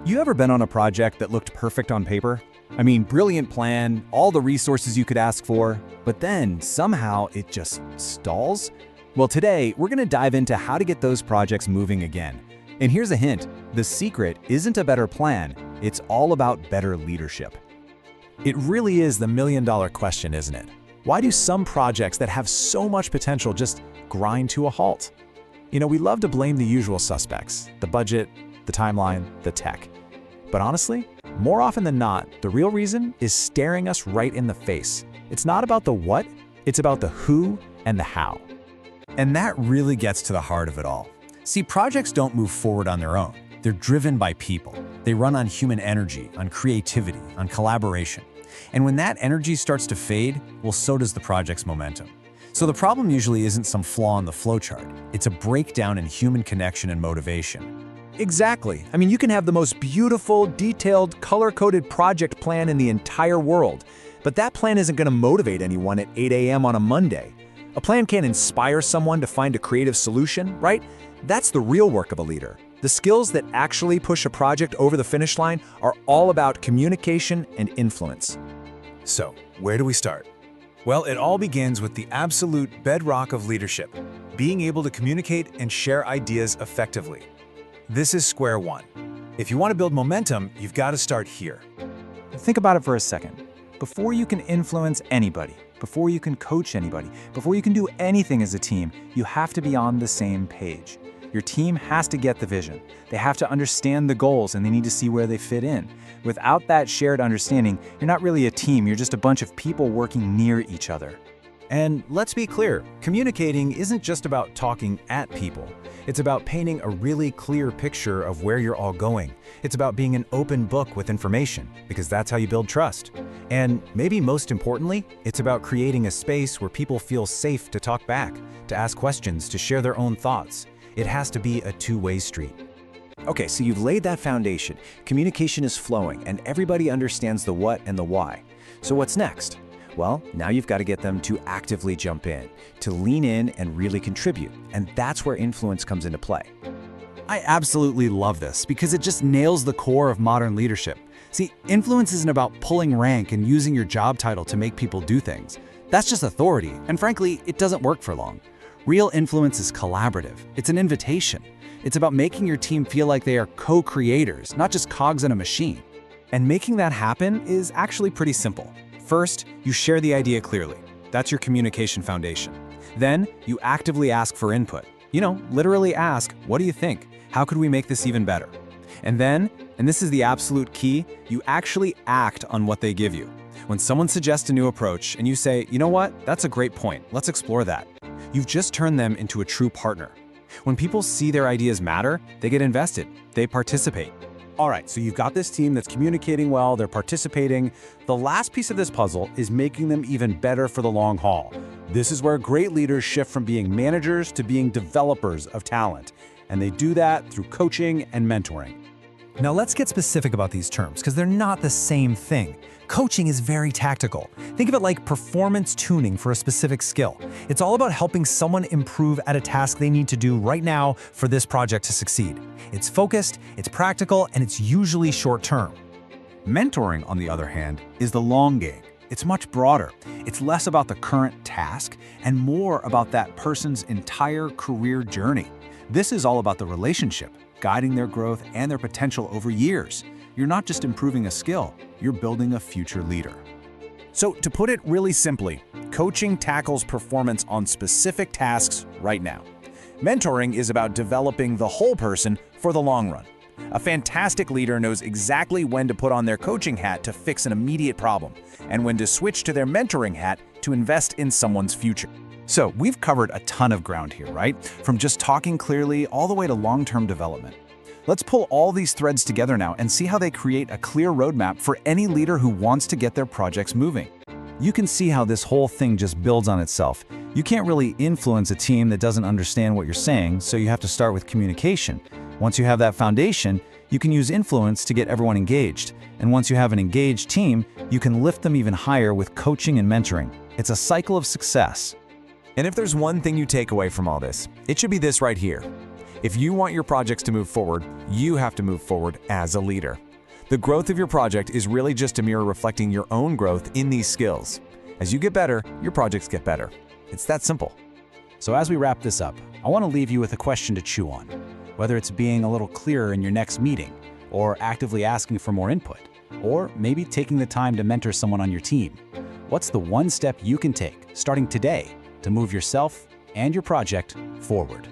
You ever been on a project that looked perfect on paper? I mean, brilliant plan, all the resources you could ask for, but then somehow it just stalls? Well, today we're going to dive into how to get those projects moving again. And here's a hint, the secret isn't a better plan, it's all about better leadership. It really is the million-dollar question, isn't it? Why do some projects that have so much potential just grind to a halt? We love to blame the usual suspects, the budget, the timeline, the tech. But honestly, more often than not, the real reason is staring us right in the face. It's not about the what, it's about the who and the how. And that really gets to the heart of it all. See, projects don't move forward on their own. They're driven by people. They run on human energy, on creativity, on collaboration. And when that energy starts to fade, well, so does the project's momentum. So the problem usually isn't some flaw in the flowchart. It's a breakdown in human connection and motivation. Exactly. I mean, you can have the most beautiful, detailed, color-coded project plan in the entire world, but that plan isn't going to motivate anyone at 8 a.m. on a Monday. A plan can't inspire someone to find a creative solution, right? That's the real work of a leader. The skills that actually push a project over the finish line are all about communication and influence. So, where do we start? Well, it all begins with the absolute bedrock of leadership, being able to communicate and share ideas effectively. This is square one. If you want to build momentum, you've got to start here. Think about it for a second. Before you can influence anybody, before you can coach anybody, before you can do anything as a team, you have to be on the same page. Your team has to get the vision. They have to understand the goals and they need to see where they fit in. Without that shared understanding, you're not really a team, you're just a bunch of people working near each other. And let's be clear, communicating isn't just about talking at people. It's about painting a really clear picture of where you're all going. It's about being an open book with information, because that's how you build trust. And maybe most importantly, it's about creating a space where people feel safe to talk back, to ask questions, to share their own thoughts. It has to be a two-way street. Okay, so you've laid that foundation. Communication is flowing, and everybody understands the what and the why. So what's next? Well, now you've got to get them to actively jump in, to lean in and really contribute. And that's where influence comes into play. I absolutely love this because it just nails the core of modern leadership. See, influence isn't about pulling rank and using your job title to make people do things. That's just authority, and frankly, it doesn't work for long. Real influence is collaborative. It's an invitation. It's about making your team feel like they are co-creators, not just cogs in a machine. And making that happen is actually pretty simple. First, you share the idea clearly. That's your communication foundation. Then, you actively ask for input. Literally ask, what do you think? How could we make this even better? And then, and this is the absolute key, you actually act on what they give you. When someone suggests a new approach and you say, you know what, that's a great point, let's explore that. You've just turned them into a true partner. When people see their ideas matter, they get invested, they participate. All right, so you've got this team that's communicating well, they're participating. The last piece of this puzzle is making them even better for the long haul. This is where great leaders shift from being managers to being developers of talent. And they do that through coaching and mentoring. Now let's get specific about these terms, because they're not the same thing. Coaching is very tactical. Think of it like performance tuning for a specific skill. It's all about helping someone improve at a task they need to do right now for this project to succeed. It's focused, it's practical, and it's usually short-term. Mentoring, on the other hand, is the long game. It's much broader. It's less about the current task and more about that person's entire career journey. This is all about the relationship, guiding their growth and their potential over years. You're not just improving a skill, you're building a future leader. So to put it really simply, coaching tackles performance on specific tasks right now. Mentoring is about developing the whole person for the long run. A fantastic leader knows exactly when to put on their coaching hat to fix an immediate problem, and when to switch to their mentoring hat to invest in someone's future. So we've covered a ton of ground here, right? From just talking clearly all the way to long-term development. Let's pull all these threads together now and see how they create a clear roadmap for any leader who wants to get their projects moving. You can see how this whole thing just builds on itself. You can't really influence a team that doesn't understand what you're saying, so you have to start with communication. Once you have that foundation, you can use influence to get everyone engaged. And once you have an engaged team, you can lift them even higher with coaching and mentoring. It's a cycle of success. And if there's one thing you take away from all this, it should be this right here. If you want your projects to move forward, you have to move forward as a leader. The growth of your project is really just a mirror reflecting your own growth in these skills. As you get better, your projects get better. It's that simple. So as we wrap this up, I want to leave you with a question to chew on. Whether it's being a little clearer in your next meeting, or actively asking for more input, or maybe taking the time to mentor someone on your team. What's the one step you can take, starting today, to move yourself and your project forward?